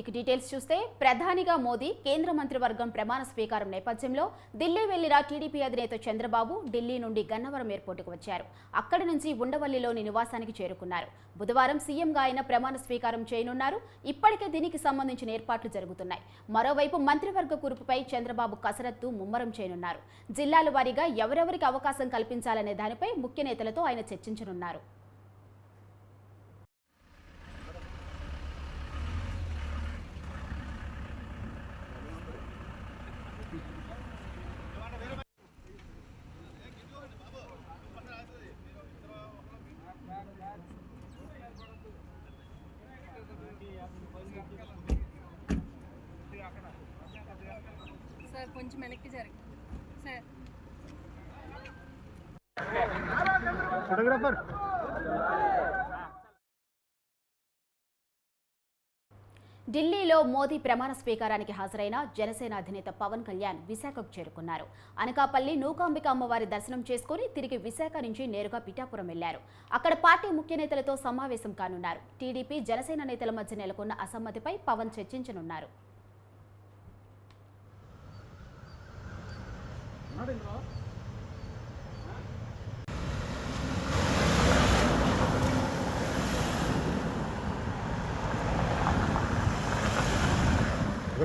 ఇక డీటెయిల్స్ చూస్తే ప్రధానిగా మోదీ కేంద్ర మంత్రివర్గం ప్రమాణ స్వీకారం నేపథ్యంలో ఢిల్లీ వెళ్లిన టీడీపీ అధినేత చంద్రబాబు ఢిల్లీ నుండి గన్నవరం ఎయిర్పోర్టుకు వచ్చారు. అక్కడి నుంచి ఉండవల్లిలోని నివాసానికి చేరుకున్నారు. బుధవారం సీఎంగా ఆయన ప్రమాణ స్వీకారం చేయనున్నారు. ఇప్పటికే దీనికి సంబంధించిన ఏర్పాట్లు జరుగుతున్నాయి. మరోవైపు మంత్రివర్గ కూర్పుపై చంద్రబాబు కసరత్తు ముమ్మరం చేయనున్నారు. జిల్లాల వారీగా ఎవరెవరికి అవకాశం కల్పించాలనే దానిపై ముఖ్య నేతలతో ఆయన చర్చించనున్నారు. సార్ కొంచెం వెనక్కి జరిగి సార్ ఫోటోగ్రాఫర్ ఢిల్లీలో మోదీ ప్రమాణ స్వీకారానికి హాజరైన జనసేన అధినేత పవన్ కళ్యాణ్ విశాఖకు చేరుకున్నారు. అనకాపల్లి నూకాంబిక అమ్మవారి దర్శనం చేసుకుని తిరిగి విశాఖ నుంచి నేరుగా పిఠాపురం వెళ్లారు. అక్కడ పార్టీ ముఖ్య నేతలతో సమావేశం కానున్నారు. టీడీపీ జనసేన నేతల మధ్య నెలకొన్న అసమ్మతిపై పవన్ చర్చించనున్నారు.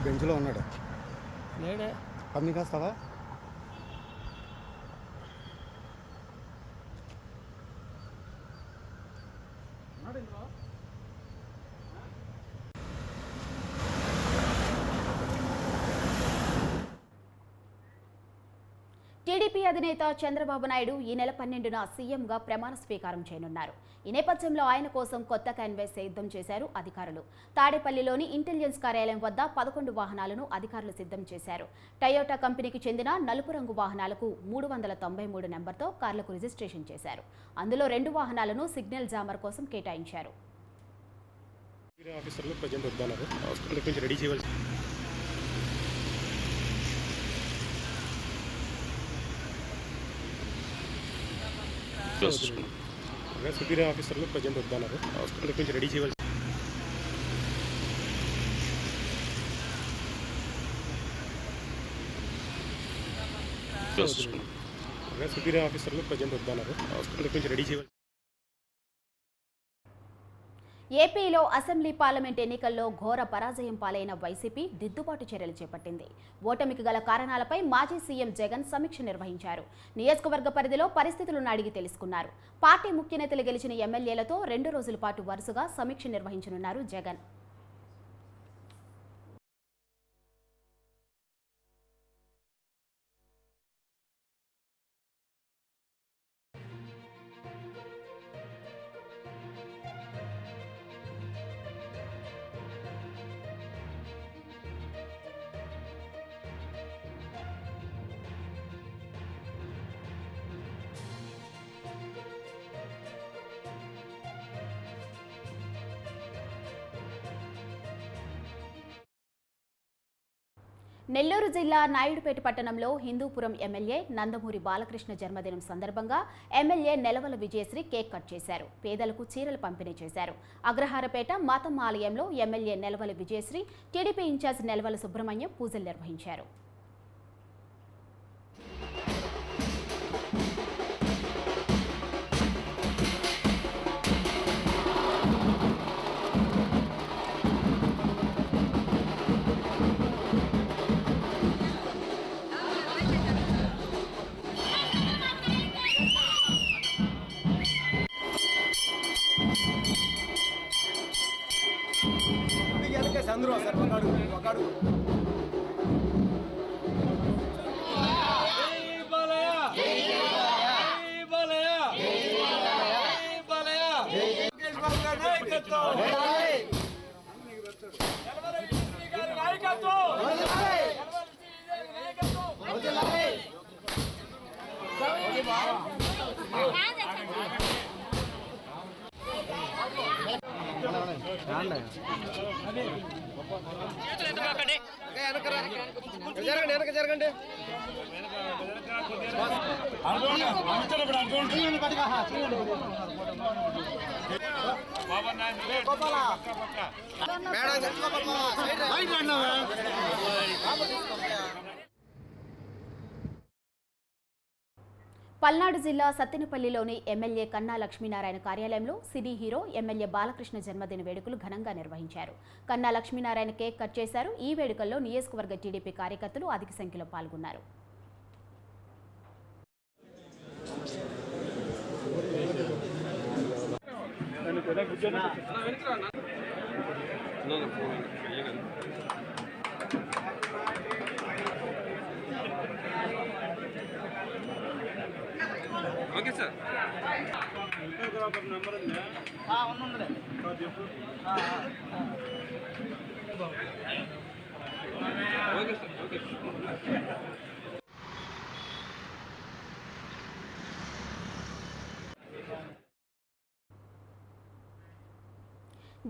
బెంచ్లో ఉన్నాడు లేడే పని కాస్తావా? టీడీపీ అధినేత చంద్రబాబు నాయుడు ఈ నెల 12న సీఎంగా ప్రమాణ స్వీకారం చేయనున్నారు. ఈ నేపథ్యంలో ఆయన కోసం కొత్త కాన్వాయ్ సిద్ధం చేశారు అధికారులు. తాడేపల్లిలోని ఇంటెలిజెన్స్ కార్యాలయం వద్ద 11 వాహనాలను అధికారులు సిద్ధం చేశారు. టయోటా కంపెనీకి చెందిన నలుపు రంగు వాహనాలకు 393 నెంబర్తో కార్లకు రిజిస్ట్రేషన్ చేశారు. అందులో 2 వాహనాలను సిగ్నల్ జామర్ కోసం కేటాయించారు. సుపీరియర్ ఆఫీసర్లు ప్రజెంట్ వద్దన్నారు. కొంచెం రెడీ చేయాలి. సుపీరియర్ ఆఫీసర్లు ప్రజెంట్ వద్దన్నారు. కొంచెం రెడీ చేయాలి. ఏపీలో అసెంబ్లీ పార్లమెంట్ ఎన్నికల్లో ఘోర పరాజయం పాలైన వైసీపీ దిద్దుబాటు చర్యలు చేపట్టింది. ఓటమికి గల కారణాలపై మాజీ సీఎం జగన్ సమీక్ష నిర్వహించారు. నియోజకవర్గ పరిధిలో పరిస్థితులను అడిగి తెలుసుకున్నారు. పార్టీ ముఖ్య నేతలు గెలిచిన ఎమ్మెల్యేలతో 2 రోజుల పాటు వరుసగా సమీక్ష నిర్వహించనున్నారు జగన్. నెల్లూరు జిల్లా నాయుడుపేట పట్టణంలో హిందూపురం ఎమ్మెల్యే నందమూరి బాలకృష్ణ జన్మదినం సందర్భంగా MLA Nelavala Vijayasri cake cut చేశారు. పేదలకు చీరలు పంపిణీ చేశారు. అగ్రహారపేట మాతమ్మ ఆలయంలో MLA Nelavala Vijayasri, TDP in-charge Nelavala Subrahmanyam పూజలు నిర్వహించారు. అందరూ సార్ ఒకడు జరగండి పల్నాడు జిల్లా సత్తెనపల్లిలోని ఎమ్మెల్యే కన్నా లక్ష్మీనారాయణ కార్యాలయంలో సినీ హీరో ఎమ్మెల్యే బాలకృష్ణ జన్మదిన వేడుకలు ఘనంగా నిర్వహించారు. కన్నా లక్ష్మీనారాయణ కేక్ కట్ చేశారు. ఈ వేడుకల్లో నియోజకవర్గ టీడీపీ కార్యకర్తలు అధిక సంఖ్యలో పాల్గొన్నారు. Okay sir okay sir okay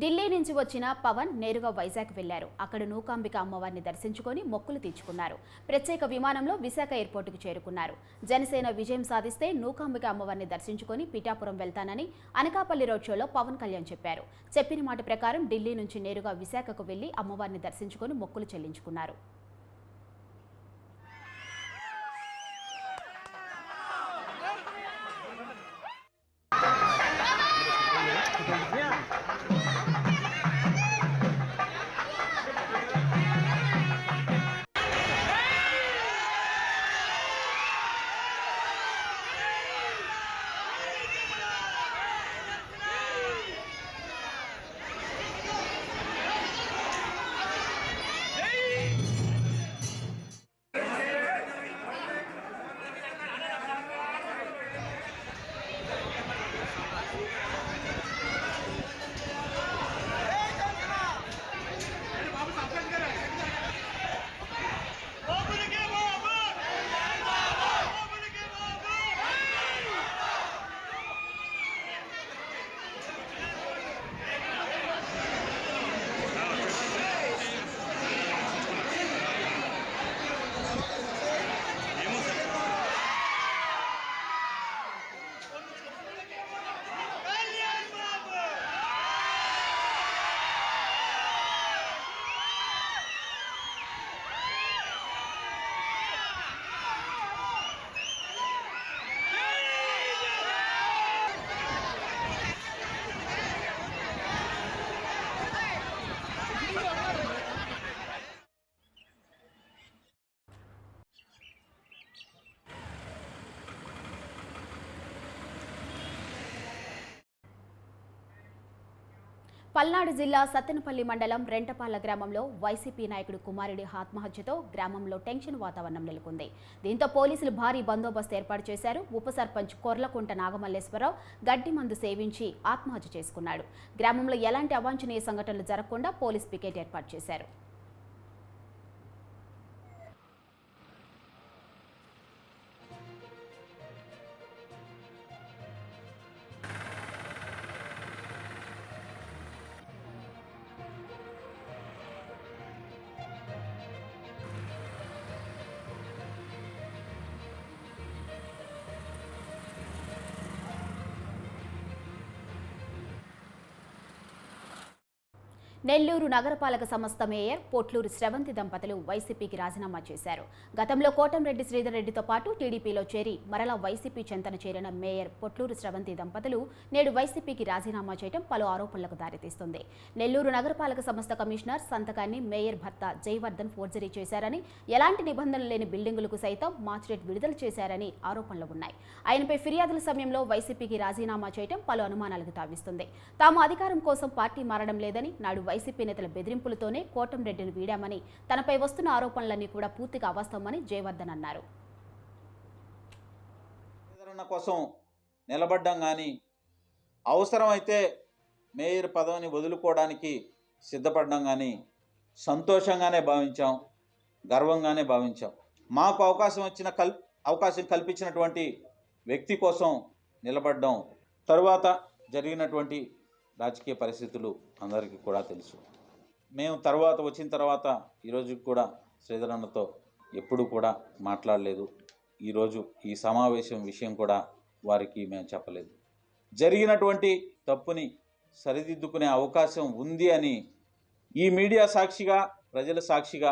Delhi నుంచి వచ్చిన పవన్ నేరుగా వైజాగ్ వెళ్లారు. అక్కడ నూకాంబిక అమ్మవారిని దర్శించుకొని మొక్కులు తీర్చుకున్నారు. ప్రత్యేక విమానంలో విశాఖ ఎయిర్పోర్టుకు చేరుకున్నారు. జనసేన విజయం సాధిస్తే నూకాంబిక అమ్మవారిని దర్శించుకొని పిఠాపురం వెళ్తానని అనకాపల్లి రోడ్ షోలో పవన్ కళ్యాణ్ చెప్పారు. చెప్పిన మాట ప్రకారం ఢిల్లీ నుంచి నేరుగా విశాఖకు వెళ్లి అమ్మవారిని దర్శించుకొని మొక్కులు చెల్లించుకున్నారు. పల్నాడు జిల్లా సత్తెనపల్లి మండలం రెంటపాల గ్రామంలో వైసీపీ నాయకుడు కుమారుడి ఆత్మహత్యతో గ్రామంలో టెన్షన్ వాతావరణం నెలకొంది. దీంతో పోలీసులు భారీ బందోబస్తు ఏర్పాటు చేశారు. ఉప సర్పంచ్ కొర్లకుంట నాగమల్లేశ్వరరావు గడ్డి మందు సేవించి ఆత్మహత్య చేసుకున్నాడు. గ్రామంలో ఎలాంటి అవాంఛనీయ సంఘటనలు జరగకుండా పోలీస్ పికెట్ ఏర్పాటు చేశారు. నెల్లూరు నగరపాలక సంస్థ మేయర్ పొట్లూరు శ్రవంతి దంపతులు వైసీపీకి రాజీనామా చేశారు. గతంలో కోటంరెడ్డి శ్రీధర్ రెడ్డితో పాటు టీడీపీలో చేరి మరలా వైసీపీ చెంతన చేరిన మేయర్ పొట్లూరు శ్రవంతి దంపతులు నేడు వైసీపీకి రాజీనామా చేయడం పలు ఆరోపణలకు దారితీస్తుంది. నెల్లూరు నగరపాలక సంస్థ కమిషనర్ సంతకాన్ని మేయర్ భర్త జయవర్ధన్ ఫోర్జరీ చేశారని, ఎలాంటి నిబంధనలు లేని బిల్డింగులకు సైతం మార్చిరేట్ విడుదల చేశారని ఆరోపణలు ఉన్నాయి. ఆయనపై ఫిర్యాదుల సమయంలో వైసీపీకి రాజీనామా చేయడం పలు అనుమానాలకు తావిస్తుంది. తాము అధికారం కోసం పార్టీ మారడం లేదని, నాడు వైసీపీ నేతల బెదిరింపులతోనే కోటంరెడ్డిని వీడామని, తనపై వస్తున్న ఆరోపణలన్నీ కూడా పూర్తిగా అవాస్తవమని జయవర్ధన్ అన్నారు. కోసం నిలబడ్డం కానీ అవసరమైతే మేయర్ పదవిని వదులుకోవడానికి సిద్ధపడ్డం కానీ సంతోషంగానే భావించాం, గర్వంగానే భావించాం. మాకు అవకాశం కల్పించినటువంటి వ్యక్తి కోసం నిలబడ్డం. తరువాత జరిగినటువంటి రాజకీయ పరిస్థితులు అందరికీ కూడా తెలుసు. మేము తర్వాత వచ్చిన తర్వాత ఈరోజు కూడా శ్రీధర్ అన్నతో ఎప్పుడు కూడా మాట్లాడలేదు. ఈరోజు ఈ సమావేశం విషయం కూడా వారికి మేము చెప్పలేదు. జరిగినటువంటి తప్పుని సరిదిద్దుకునే అవకాశం ఉంది అని ఈ మీడియా సాక్షిగా, ప్రజల సాక్షిగా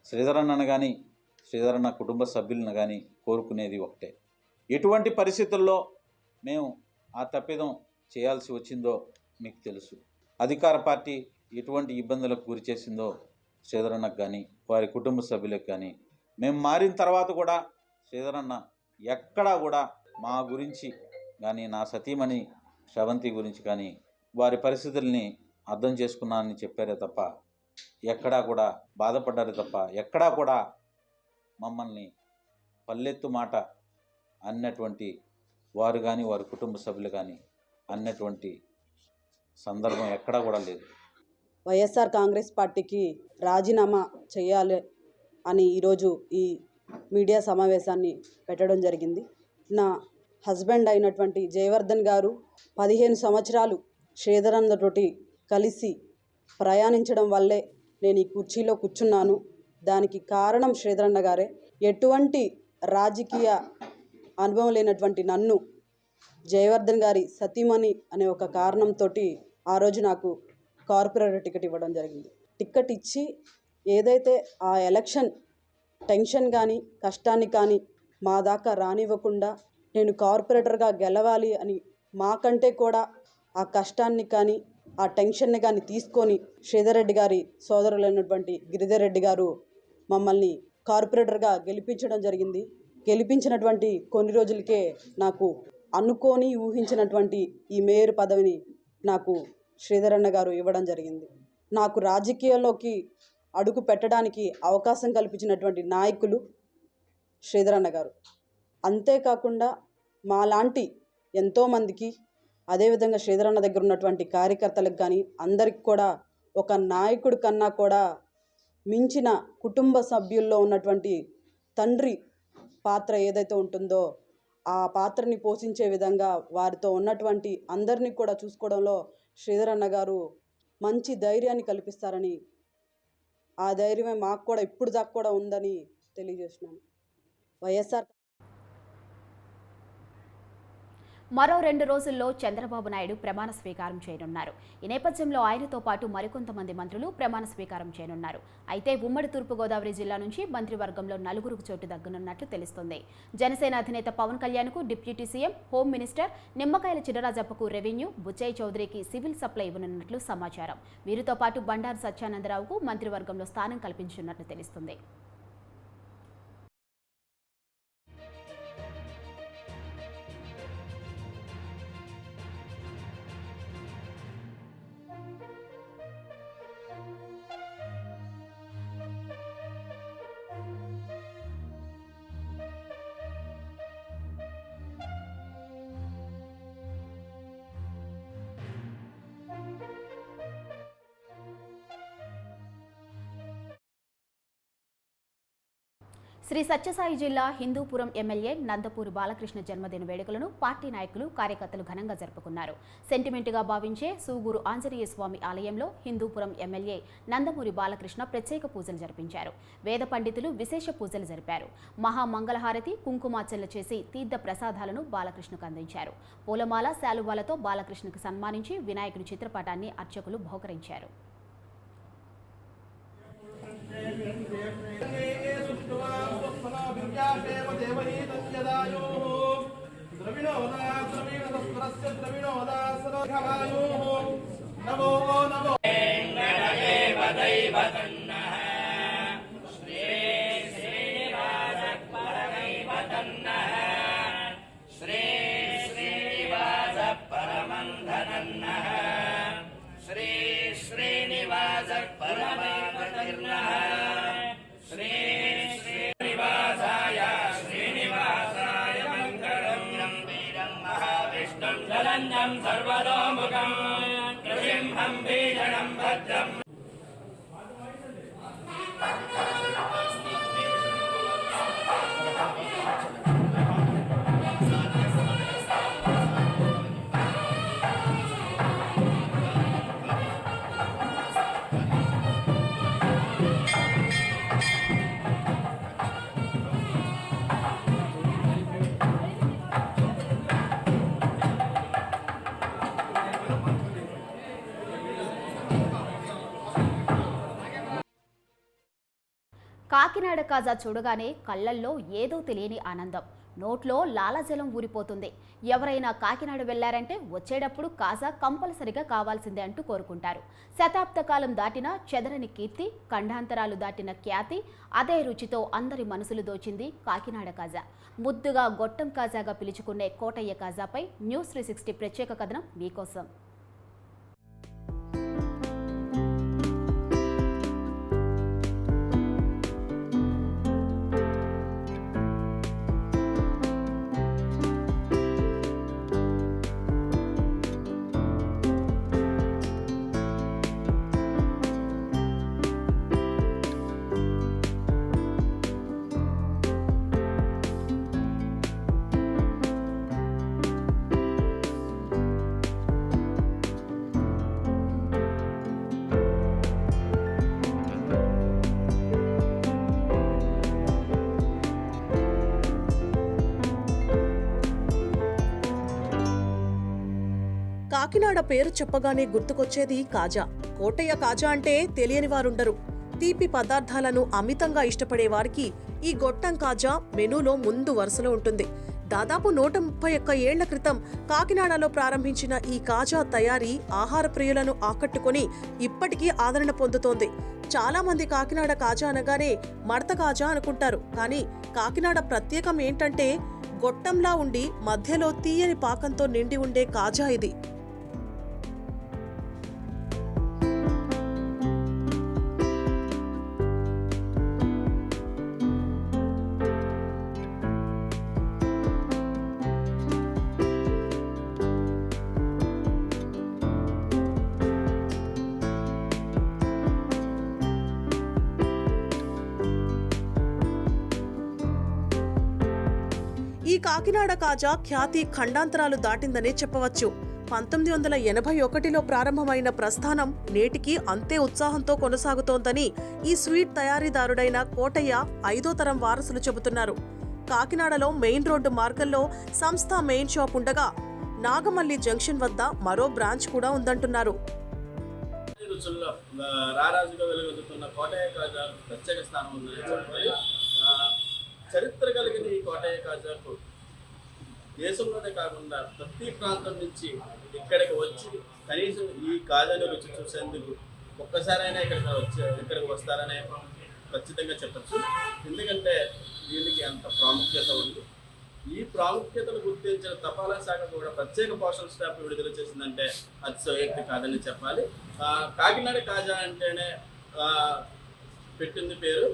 శ్రీధర్ అన్నను కానీ శ్రీధర్ అన్న కుటుంబ సభ్యులను కానీ కోరుకునేది ఒకటే. ఎటువంటి పరిస్థితుల్లో మేము ఆ తప్పిదం చేయాల్సి వచ్చిందో మీకు తెలుసు. అధికార పార్టీ ఎటువంటి ఇబ్బందులకు గురి చేసిందో శ్రీధర్ అన్నకు కానీ వారి కుటుంబ సభ్యులకు కానీ, మేము మారిన తర్వాత కూడా శ్రీధర్ అన్న ఎక్కడా కూడా మా గురించి కానీ, నా సతీమణి శ్రవంతి గురించి కానీ వారి పరిస్థితుల్ని అర్థం చేసుకున్నానని చెప్పారే తప్ప, ఎక్కడా కూడా బాధపడ్డారే తప్ప, ఎక్కడా కూడా మమ్మల్ని పల్లెత్తు మాట అన్నటువంటి వారు కానీ వారి కుటుంబ సభ్యులు కానీ అన్నటువంటి సందర్భం ఎక్కడా కూడా లేదు. వైఎస్ఆర్ కాంగ్రెస్ పార్టీకి రాజీనామా చేయాలి అని ఈరోజు ఈ మీడియా సమావేశాన్ని పెట్టడం జరిగింది. నా హస్బెండ్ అయినటువంటి జయవర్ధన్ గారు 15 సంవత్సరాలు శ్రీధర్ అన్నతోటి కలిసి ప్రయాణించడం వల్లే నేను ఈ కుర్చీలో కూర్చున్నాను. దానికి కారణం శ్రీధర్ అన్న గారే. ఎటువంటి రాజకీయ అనుభవం లేనటువంటి నన్ను జయవర్ధన్ గారి సతీమణి అనే ఒక కారణంతో ఆ రోజు నాకు కార్పొరేటర్ టికెట్ ఇవ్వడం జరిగింది. టికెట్ ఇచ్చి ఏదైతే ఆ ఎలక్షన్ టెన్షన్ కానీ కష్టాన్ని కానీ మా దాకా రానివ్వకుండా నేను కార్పొరేటర్గా గెలవాలి అని మాకంటే కూడా ఆ కష్టాన్ని కానీ ఆ టెన్షన్ని కానీ తీసుకొని శ్రీధర్ రెడ్డి గారి సోదరులైనటువంటి గిరిధర్ రెడ్డి గారు మమ్మల్ని కార్పొరేటర్గా గెలిపించడం జరిగింది. గెలిపించినటువంటి కొన్ని రోజులకే నాకు అనుకోని ఊహించినటువంటి ఈ మేయర్ పదవిని నాకు శ్రీధర్ అన్న గారు ఇవ్వడం జరిగింది. నాకు రాజకీయాల్లోకి అడుగు పెట్టడానికి అవకాశం కల్పించినటువంటి నాయకులు శ్రీధర్ అన్న గారు. అంతేకాకుండా మాలాంటి ఎంతోమందికి, అదేవిధంగా శ్రీధర్ అన్న దగ్గర ఉన్నటువంటి కార్యకర్తలకు కానీ అందరికి కూడా ఒక నాయకుడి కన్నా కూడా మించిన కుటుంబ సభ్యుల్లో ఉన్నటువంటి తండ్రి పాత్ర ఏదైతే ఉంటుందో ఆ పాత్రని పోషించే విధంగా వారితో ఉన్నటువంటి అందరినీ కూడా చూసుకోవడంలో శ్రీధర్ అన్న గారు మంచి ధైర్యాన్ని కల్పిస్తారని, ఆ ధైర్యమే మాకు కూడా ఇప్పుడు దాకా కూడా ఉందని తెలియజేస్తున్నాను. వైఎస్ఆర్ మరో 2 రోజుల్లో చంద్రబాబు నాయుడు ప్రమాణ స్వీకారం చేయనున్నారు. ఈ నేపథ్యంలో ఆయనతో పాటు మరికొంతమంది మంత్రులు ప్రమాణ స్వీకారం చేయనున్నారు. అయితే ఉమ్మడి తూర్పుగోదావరి జిల్లా నుంచి మంత్రివర్గంలో 4 చోటు దక్కనున్నట్లు తెలుస్తోంది. జనసేన అధినేత పవన్ కళ్యాణ్కు డిప్యూటీ సీఎం, హోమ్ మినిస్టర్, నిమ్మకాయల చినరాజప్పకు రెవెన్యూ, బుచ్చయ్య చౌదరికి సివిల్ సప్లై ఇవ్వనున్నట్లు సమాచారం. వీరితో పాటు బండారు సత్యానందరావుకు మంత్రివర్గంలో స్థానం కల్పించనున్నట్లు తెలుస్తుంది. శ్రీ సత్యసాయి జిల్లా హిందూపురం ఎమ్మెల్యే నందపూరి బాలకృష్ణ జన్మదిన వేడుకలను పార్టీ నాయకులు, కార్యకర్తలు ఘనంగా జరుపుకున్నారు. సెంటిమెంట్గా భావించే సూగూరు ఆంజనేయ స్వామి ఆలయంలో హిందూపురం ఎమ్మెల్యే నందమూరి బాలకృష్ణ ప్రత్యేక పూజలు జరిపించారు. వేద పండితులు విశేష పూజలు జరిపారు. మహామంగళహారతి, కుంకుమార్చనలు చేసి తీర్థ ప్రసాదాలను బాలకృష్ణకు అందించారు. పూలమాల, శాలువాలతో బాలకృష్ణకు సన్మానించి వినాయకుడి చిత్రపటాన్ని అర్చకులు బహుకరించారు. सर्वतोमुखं नृसिंहं भीषणं भद्रम् కాకినాడ కాజా చూడగానే కళ్ళల్లో ఏదో తెలియని ఆనందం, నోట్లో లాలాజలం ఊరిపోతుంది. ఎవరైనా కాకినాడ వెళ్లారంటే వచ్చేటప్పుడు కాజా కంపల్సరిగా కావాల్సిందే అంటూ కోరుకుంటారు. శతాబ్ద కాలం దాటిన చెదరని కీర్తి, ఖండాంతరాలు దాటిన ఖ్యాతి, అదే రుచితో అందరి మనసులు దోచింది కాకినాడ కాజా. ముద్దుగా గొట్టం కాజాగా పిలుచుకునే కోటయ్య కాజాపై న్యూస్ 360 ప్రత్యేక కథనం మీకోసం. కాకినాడ పేరు చెప్పగానే గుర్తుకొచ్చేది కాజా. కోటయ్య కాజా అంటే తెలియని వారుండరు. తీపి పదార్థాలను అమితంగా ఇష్టపడే వారికి ఈ గొట్టం కాజా మెనూలో ముందు వరుసలో ఉంటుంది. దాదాపు 131 ఏళ్ల క్రితం కాకినాడలో ప్రారంభించిన ఈ కాజా తయారీ ఆహార ప్రియులను ఆకట్టుకొని ఇప్పటికీ ఆదరణ పొందుతోంది. చాలా మంది కాకినాడ కాజా అనగానే మడత కాజా అనుకుంటారు. కానీ కాకినాడ ప్రత్యేకం ఏంటంటే గొట్టంలా ఉండి మధ్యలో తీయని పాకంతో నిండి ఉండే కాజా ఇది. ఈ కాకినాడ కాజా ఖ్యాతి ఖండాంతరాలు దాటిందనే చెప్పవచ్చు. 1981లో ప్రారంభమైన ప్రస్థానం నేటికి అంతే ఉత్సాహంతో కొనసాగుతోందని ఈ స్వీట్ తయారీదారుడైన కోటయ్య 5వ తరం వారసులు చెబుతున్నారు. కాకినాడలో మెయిన్ రోడ్డు మార్గంలో సంస్థ మెయిన్ షాప్ ఉండగా నాగమల్లి జంక్షన్ వద్ద మరో బ్రాంచ్ కూడా ఉందంటున్నారు. రుచుల్లో రారాజుగా వెలుగొందుతున్న కోటయ్య కాజా ప్రత్యేక స్థానం ఉందని చెప్పాలి. చరిత్ర కలిగిన ఈ కోటయ్య కాజాకు దేశంలోనే కాకుండా ప్రతి ప్రాంతం నుంచి ఇక్కడికి వచ్చి కనీసం ఈ కాజాను రుచి చూసేందుకు ఒక్కసారైనా ఇక్కడికి వస్తారనే ఖచ్చితంగా చెప్పచ్చు. ఎందుకంటే దీనికి అంత ప్రాముఖ్యత ఉంది. ఈ ప్రాముఖ్యతను గుర్తించిన తపాలా శాఖ కూడా ప్రత్యేక పోషణ స్టాంప్ విడుదల చేసిందంటే అది సోయక్తి కాదని చెప్పాలి. కాకినాడ కాజా అంటేనే పెట్టింది పేరు.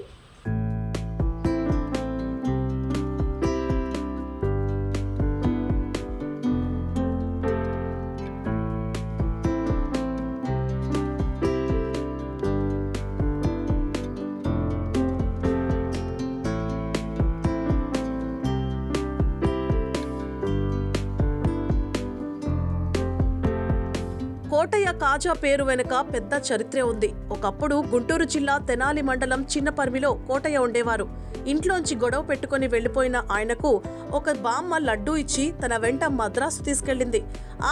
కోటయ్య కాజా పేరు వెనుక పెద్ద చరిత్రే ఉంది. ఒకప్పుడు గుంటూరు జిల్లా తెనాలి మండలం చిన్నపర్మిలో కోటయ్య ఉండేవారు. ఇంట్లోంచి గొడవ పెట్టుకుని వెళ్లిపోయిన ఆయనకు ఒక బామ్మ లడ్డూ ఇచ్చి తన వెంట మద్రాసు తీసుకెళ్లింది.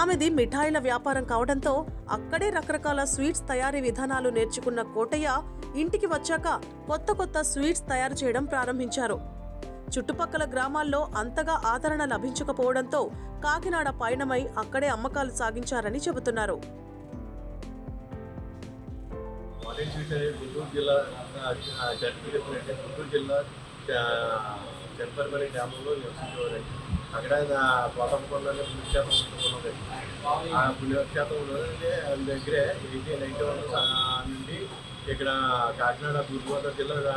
ఆమెది మిఠాయిల వ్యాపారం కావడంతో అక్కడే రకరకాల స్వీట్స్ తయారీ విధానాలు నేర్చుకున్న కోటయ్య ఇంటికి వచ్చాక కొత్త స్వీట్స్ తయారు చేయడం ప్రారంభించారు. చుట్టుపక్కల గ్రామాల్లో అంతగా ఆదరణ లభించకపోవడంతో కాకినాడ పయనమై అక్కడే అమ్మకాలు సాగించారని చెబుతున్నారు. గుంటూరు జిల్లా గుంటూరు జిల్లా చెంపర్మలి గ్రామంలో నివసించేవారండి. అక్కడ పోతంకొండలో పుణ్యక్షేత్రం ఉన్నది. ఆ పుణ్యక్షేత్రంలో దగ్గరే 1891 నుండి ఇక్కడ కాకినాడ తూర్పుగోదావరి జిల్లా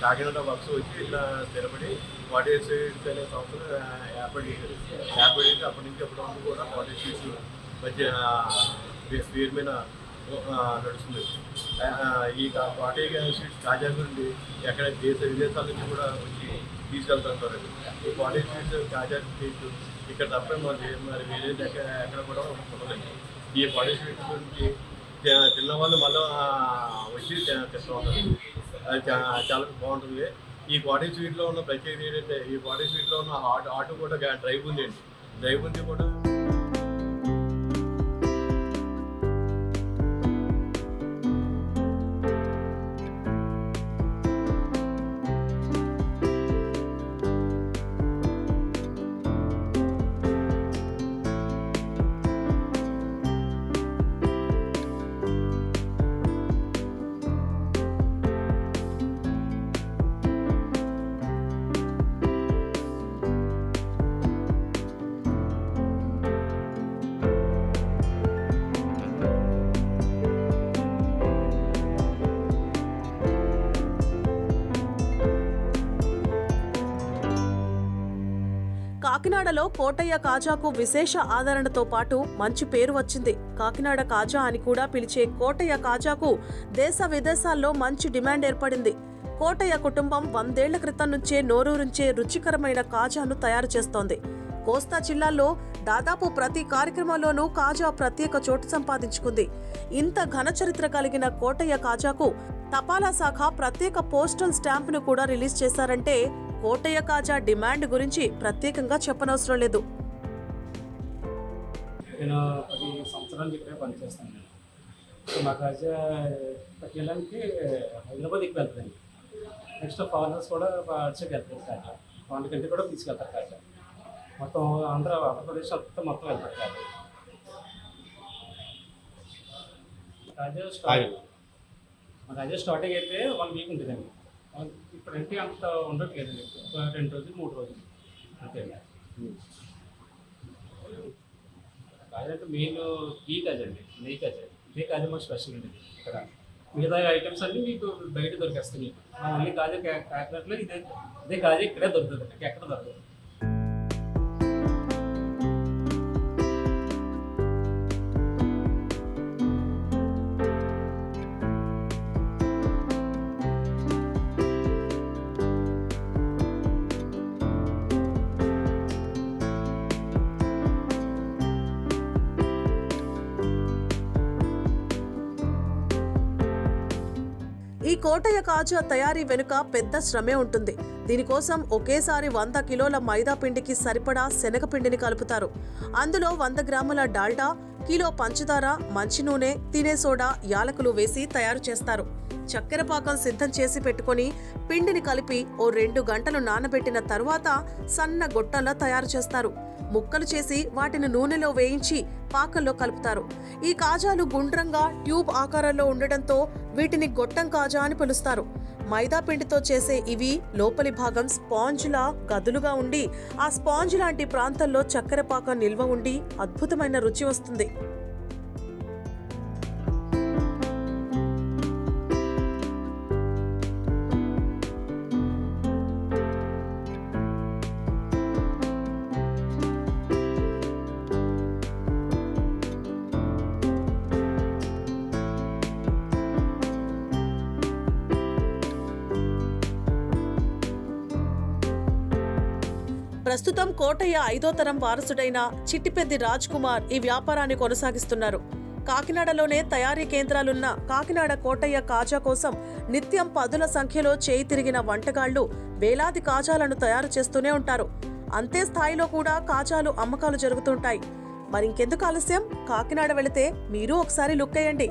కాకినాడ వర్క్స్ వచ్చి ఇట్లా స్థిరపడి వాటర్ స్వీట్స్ అనే సంస్థలు ఏర్పడేది. అప్పటి నుంచి ఎప్పటి వరకు కూడా వాటర్ స్వీట్స్ మధ్య పేరు మీద నడుస్తుంది. ఈ వాటర్ స్వీట్స్ కాజా నుండి ఎక్కడ విదేశాల నుంచి కూడా వచ్చి తీసుకెళ్తుంటారు. ఈ వాటర్ స్వీట్స్ కాజా స్వీట్స్ ఇక్కడ తప్ప మరి వేరే ఎక్కడ కూడా ఉండలేదు. ఈ వాటర్ స్వీట్స్ గురించి తిన్నవాళ్ళు మళ్ళీ వచ్చి తెస్తూ ఉంటారు. అది చాలా బాగుంటుంది. ఈ క్వార్టర్ స్వీట్లో ఉన్న ప్రత్యేకత ఏంటంటే ఈ క్వార్టర్ స్వీట్లో ఉన్న ఆటు కూడా డ్రై బూందీ అండి. డ్రై బూందీ కూడా కాకినాడలో కోటయ్య కాజాకు విశేష ఆదరణతో పాటు మంచి పేరు వచ్చింది. కాకినాడ కాజా అని కూడా పిలిచే కోటయ్య కాజాకు దేశ విదేశాల్లో మంచి డిమాండ్ ఏర్పడింది. కోటయ్య కుటుంబం 100 ఏళ్ల క్రితం నుంచే నోరూరించే రుచికరమైన కాజాను తయారు చేస్తోంది. కోస్తా జిల్లాల్లో దాదాపు ప్రతి కార్యక్రమంలోనూ కాజా ప్రత్యేక చోటు సంపాదించుకుంది. ఇంత ఘన చరిత్ర కలిగిన కోటయ్య కాజాకు తపాలా శాఖ ప్రత్యేక పోస్టల్ స్టాంపును కూడా రిలీజ్ చేశారంటే కోటయ్య కాజా డిమాండ్ గురించి ప్రత్యేకంగా చెప్పనవసరం లేదు. నేను 10 సంవత్సరాల ఇక్కడే పనిచేస్తాను. మా కాజా పట్టుకెళ్ళడానికి హైదరాబాద్ ఎక్కువ వెళ్తాను. నెక్స్ట్ ఫారినర్స్ కూడా అడిచకి వెళ్తారు. కాజా వాళ్ళకంటే కూడా తీసుకెళ్తారు. కాజా మొత్తం ఆంధ్రప్రదేశ్ అంతా మొత్తం వెళ్తారు. కాజా స్టార్టింగ్ మా కాజా స్టార్టింగ్ అయితే 1 వీక్ ఉంటుందండి. ఇప్పుడంటే అంత ఉండట్లేదండి. 2 రోజులు 3 రోజులు అంతే. కాజా అంటే మెయిన్ ఈ కాజా అండి, నెయ్యి కాజా. ఇదే కాజా మాకు స్పెషల్ అండి. ఇక్కడ మిగతా ఐటమ్స్ అన్నీ మీకు బయట దొరికేస్తాయి. మీకు ఓన్లీ కాజా కాకినాడలో ఇదే కాజా ఇక్కడే దొరుకుతుంది, ఎక్కడ దొరకదు. ఈ కోటయ్య కాజా తయారీ వెనుక పెద్ద శ్రమే ఉంటుంది. దీనికోసం ఒకేసారి 100 కిలోల మైదా పిండికి సరిపడా శనగపిండిని కలుపుతారు. అందులో 100 గ్రాముల డాల్డా, కిలో పంచదార, మంచి నూనె, తినే సోడా, యాలకులు వేసి తయారు చేస్తారు. చక్కెర పాకం సిద్ధం చేసి పెట్టుకుని పిండిని కలిపి ఓ 2 గంటలు నానబెట్టిన తరువాత సన్న గొట్టంలా తయారు చేస్తారు. ముక్కలు చేసి వాటిని నూనెలో వేయించి పాకంలో కలుపుతారు. ఈ కాజాలు గుండ్రంగా ట్యూబ్ ఆకారంలో ఉండడంతో వీటిని గొట్టం కాజా అని పిలుస్తారు. మైదా పిండితో చేసే ఇవి లోపలి భాగం స్పాంజ్లా గదులుగా ఉండి ఆ స్పాంజ్ లాంటి ప్రాంతంలో చక్కెర పాకం నిల్వ ఉండి అద్భుతమైన రుచి వస్తుంది. ప్రస్తుతం కోటయ్య 5వ తరం వారసుడైన చిట్టిపెద్ది రాజ్ కుమార్ ఈ వ్యాపారాన్ని కొనసాగిస్తున్నారు. కాకినాడలోనే తయారీ కేంద్రాలున్న కాకినాడ కోటయ్య కాజా కోసం నిత్యం 10ల సంఖ్యలో చేయి తిరిగిన వంటగాళ్లు వేలాది కాజాలను తయారు చేస్తూనే ఉంటారు. అంతే స్థాయిలో కూడా కాజాలు అమ్మకాలు జరుగుతుంటాయి. మరింకెందుకు ఆలస్యం, కాకినాడ వెళితే మీరు ఒకసారి లుక్ వేయండి.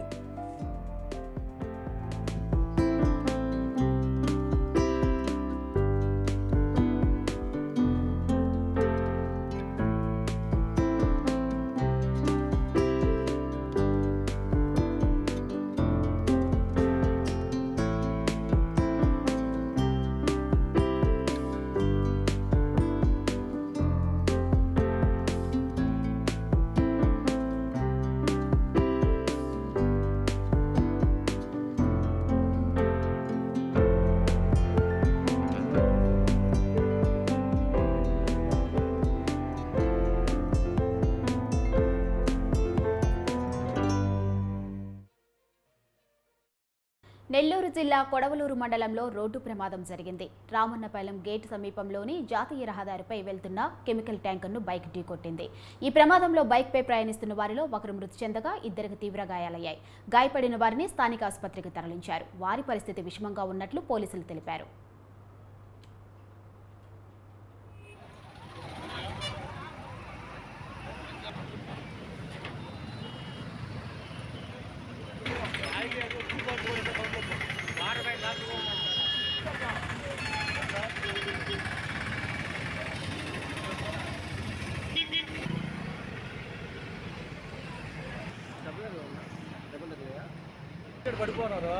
నెల్లూరు జిల్లా కొడవలూరు మండలంలో రోడ్డు ప్రమాదం జరిగింది. రామన్నపాలెం గేట్ సమీపంలోని జాతీయ రహదారిపై వెళ్తున్న కెమికల్ ట్యాంకర్ను బైక్ ఢీకొట్టింది. ఈ ప్రమాదంలో బైక్పై ప్రయాణిస్తున్న వారిలో ఒకరు మృతి చెందగా 2కి తీవ్ర గాయాలయ్యాయి. గాయపడిన వారిని స్థానిక ఆసుపత్రికి తరలించారు. వారి పరిస్థితి విషమంగా ఉన్నట్లు పోలీసులు తెలిపారు. పడిపోయినారు.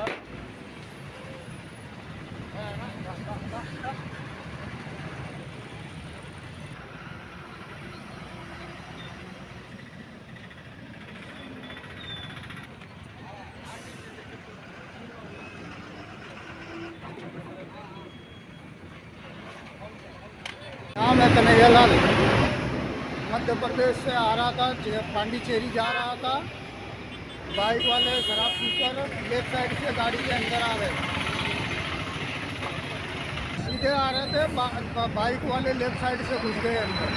వెళ్ళాలి. मध्य प्रदेश से आ रहा था, पांडिचेरी जा रहा था। बाइक वाले शराब पीकर लेफ्ट साइड से गाड़ी के अंदर आ रहे थे, सीधे आ रहे थे, बाइक वाले लेफ्ट साइड से घुस गए अंदर।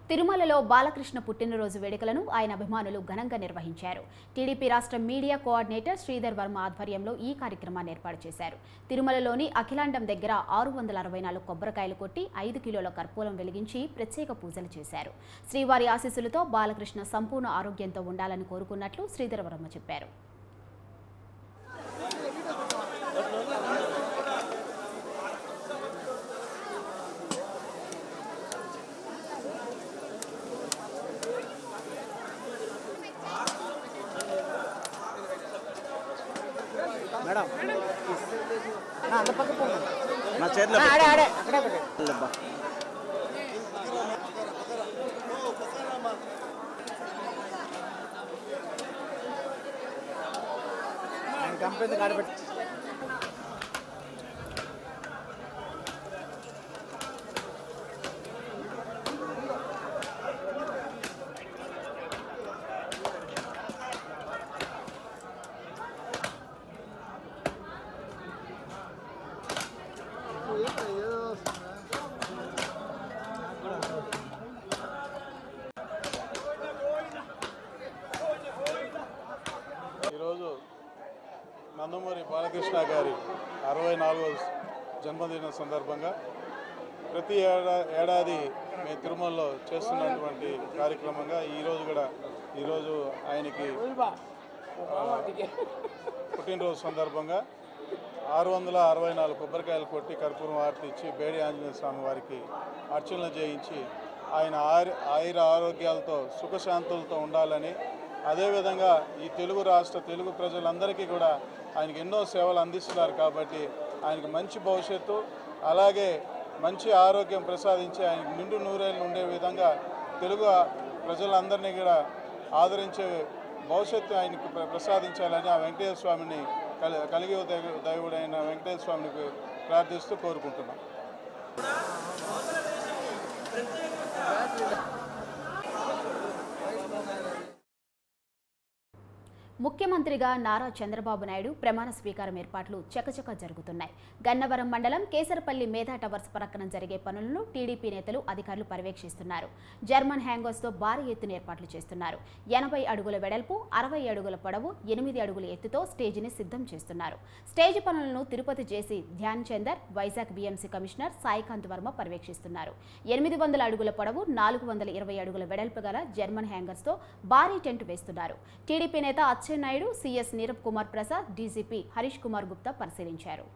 తిరుమలలో బాలకృష్ణ పుట్టినరోజు వేడుకలను ఆయన అభిమానులు ఘనంగా నిర్వహించారు. టీడీపీ రాష్ట్ర మీడియా కోఆర్డినేటర్ శ్రీధర్ వర్మ ఆధ్వర్యంలో ఈ కార్యక్రమాన్ని ఏర్పాటు చేశారు. తిరుమలలోని అఖిలాండం దగ్గర 664 కొబ్బరికాయలు కొట్టి 5 కిలోల కర్పూరం వెలిగించి ప్రత్యేక పూజలు చేశారు. శ్రీవారి ఆశీస్సులతో బాలకృష్ణ సంపూర్ణ ఆరోగ్యంతో ఉండాలని కోరుకున్నట్లు శ్రీధర్ వర్మ చెప్పారు. మేడం అంత పక్క నా చేతిలో కంపెనీ కాడబెట్టి ఈరోజు నందమూరి బాలకృష్ణ గారి 64వ జన్మదిన సందర్భంగా ప్రతి ఏడాది మేము తిరుమలలో చేస్తున్నటువంటి కార్యక్రమంగా ఈరోజు ఆయనకి పుట్టినరోజు సందర్భంగా 664 కొబ్బరికాయలు కొట్టి కర్పూరం హారతి ఇచ్చి బేడి ఆంజనేయ స్వామి వారికి అర్చనలు చేయించి ఆయన ఆయుర ఆరోగ్యాలతో సుఖశాంతులతో ఉండాలని, అదేవిధంగా ఈ తెలుగు ప్రజలందరికీ కూడా ఆయనకి ఎన్నో సేవలు అందిస్తున్నారు కాబట్టి ఆయనకు మంచి భవిష్యత్తు, అలాగే మంచి ఆరోగ్యం ప్రసాదించి ఆయనకు నిండు నూరేళ్ళు ఉండే విధంగా తెలుగు ప్రజలందరినీ కూడా ఆదరించే భవిష్యత్తు ఆయనకు ప్రసాదించాలని ఆ వెంకటేశ్వర స్వామిని కలిగి దైవుడైన వెంకటేశ్వర స్వామిని ప్రార్థిస్తూ కోరుకుంటున్నాం. ముఖ్యమంత్రిగా నారా చంద్రబాబు నాయుడు ప్రమాణ స్వీకారం ఏర్పాట్లు చకచక జరుగుతున్నాయి. గన్నవరం మండలం కేసరపల్లి మేధా టవర్స్ ప్రక్కన జరిగే పనులను టీడీపీ నేతలు అధికారులు పర్యవేక్షిస్తున్నారు. జర్మన్ హ్యాంగర్స్తో భారీ ఎత్తున ఏర్పాట్లు చేస్తున్నారు. 80 అడుగుల వెడల్పు, 60 అడుగుల పొడవు, 8 అడుగుల ఎత్తుతో స్టేజిని సిద్ధం చేస్తున్నారు. స్టేజ్ పనులను తిరుపతి జేసీ ధ్యాన్ చందర్, వైజాగ్ బీఎంసీ కమిషనర్ సాయికాంత్ వర్మ పర్యవేక్షిస్తున్నారు. 800 అడుగుల పొడవు, 420 అడుగుల వెడల్పు గల జర్మన్ హ్యాంగర్స్తో భారీ టెంట్ వేస్తున్నారు. టీడీపీ నేత నాయుడు, సిఎస్ నీరబ్ కుమార్ ప్రసాద్, డీజీపీ హరీష్ కుమార్ గుప్తా పరిశీలించారు.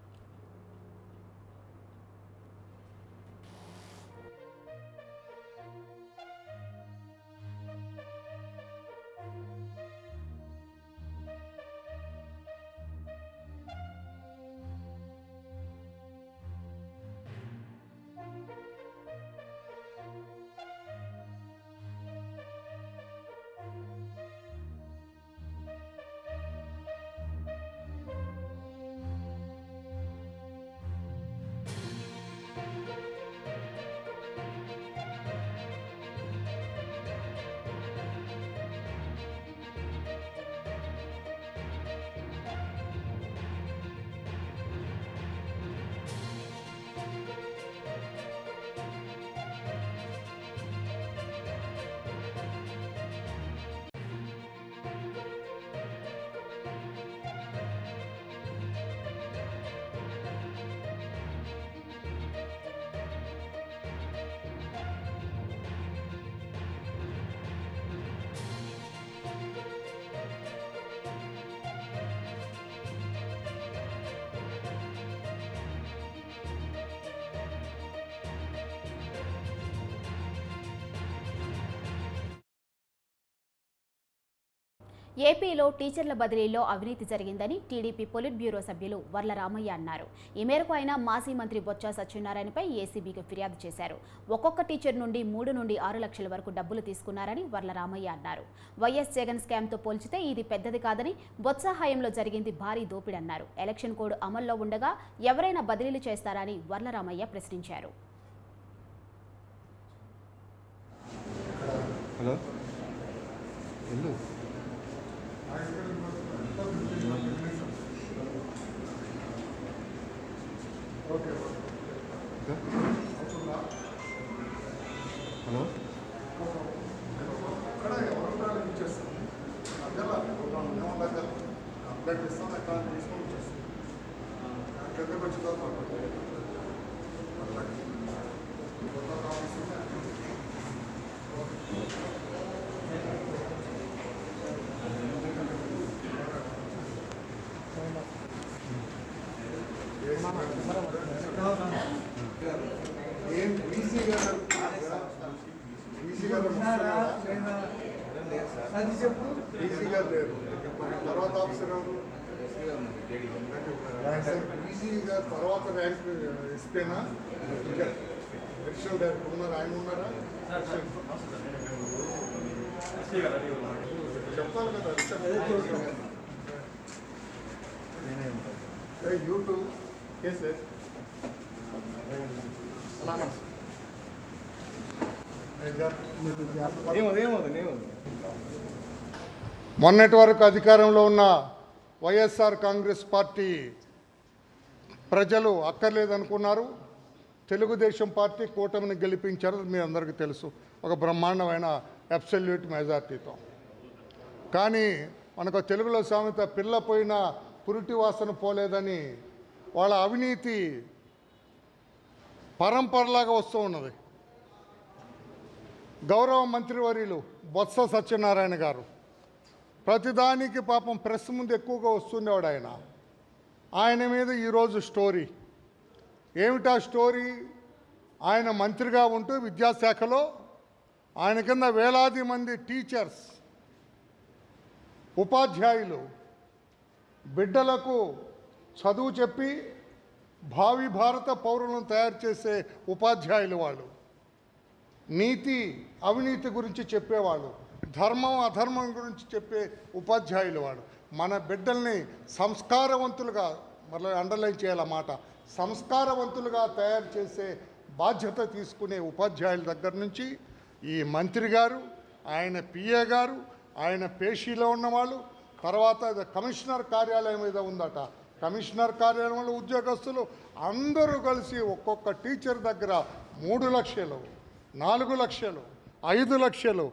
ఏపీలో టీచర్ల బదిలీలో అవినీతి జరిగిందని టీడీపీ పొలిట్ బ్యూరో సభ్యులు వర్ల రామయ్య అన్నారు. ఈ మేరకు ఆయన మాజీ మంత్రి బొత్స సత్యనారాయణపై ఏసీబీకి ఫిర్యాదు చేశారు. ఒక్కొక్క టీచర్ నుండి 3 నుండి 6 లక్షల వరకు డబ్బులు తీసుకున్నారని వర్ల రామయ్య అన్నారు. వైఎస్ జగన్ స్కామ్తో పోల్చితే ఇది పెద్దది కాదని, బొత్స హయాంలో జరిగింది భారీ దోపిడన్నారు. ఎలక్షన్ కోడ్ అమల్లో ఉండగా ఎవరైనా బదిలీలు చేస్తారని వర్ల రామయ్య ప్రశ్నించారు. హలో హలో ఏం బీసీ గారు అది చెప్పు. బీసీ గారు లేరు, తర్వాత ఆఫీసర్ ఎవరు? బీసీ గారు తర్వాత ర్యాంక్ ఇస్తేనా అడిషనల్ డైరెక్టర్ ఉన్నారు, ఆయన ఉన్నారా? చెప్పాలి కదా. యూట్యూబ్ కేసే మొన్నటి వరకు అధికారంలో ఉన్న వైఎస్ఆర్ కాంగ్రెస్ పార్టీ ప్రజలు అక్కర్లేదనుకున్నారు. తెలుగుదేశం పార్టీ కూటమిని గెలిపించారు, మీ అందరికీ తెలుసు, ఒక బ్రహ్మాండమైన అబ్సల్యూట్ మెజార్టీతో. కానీ మనకు తెలుగులో సామెత పిల్ల పోయిన పురిటి వాసన పోలేదని వాళ్ళ అవినీతి పరంపరలాగా వస్తూ ఉన్నది. గౌరవ మంత్రివర్యులు బొత్స సత్యనారాయణ గారు ప్రతిదానికి పాపం ప్రెస్ ముందు ఎక్కువగా వస్తుండేవాడు. ఆయన మీద ఈరోజు స్టోరీ ఏమిటా స్టోరీ? ఆయన మంత్రిగా ఉంటూ విద్యాశాఖలో ఆయన కింద వేలాది మంది టీచర్స్, ఉపాధ్యాయులు బిడ్డలకు చదువు చెప్పి భావి భారత పౌరులను తయారు చేసే ఉపాధ్యాయులు వాళ్ళు. నీతి అవినీతి గురించి చెప్పేవాళ్ళు, ధర్మం అధర్మం గురించి చెప్పే ఉపాధ్యాయులు వాడు. మన బిడ్డల్ని సంస్కారవంతులుగా, మళ్ళీ అండర్లైన్ చేయాలన్నమాట, సంస్కారవంతులుగా తయారు చేసే బాధ్యత తీసుకునే ఉపాధ్యాయుల దగ్గర నుంచి ఈ మంత్రి గారు, ఆయన పిఏ గారు, ఆయన పేషీలో ఉన్నవాళ్ళు, తర్వాత కమిషనర్ కార్యాలయం మీద ఉందట, కమిషనర్ కార్యాలయంలో ఉద్యోగస్తులు అందరూ కలిసి ఒక్కొక్క టీచర్ దగ్గర 3 లక్షలు, 4 లక్షలు, 5 లక్షలు,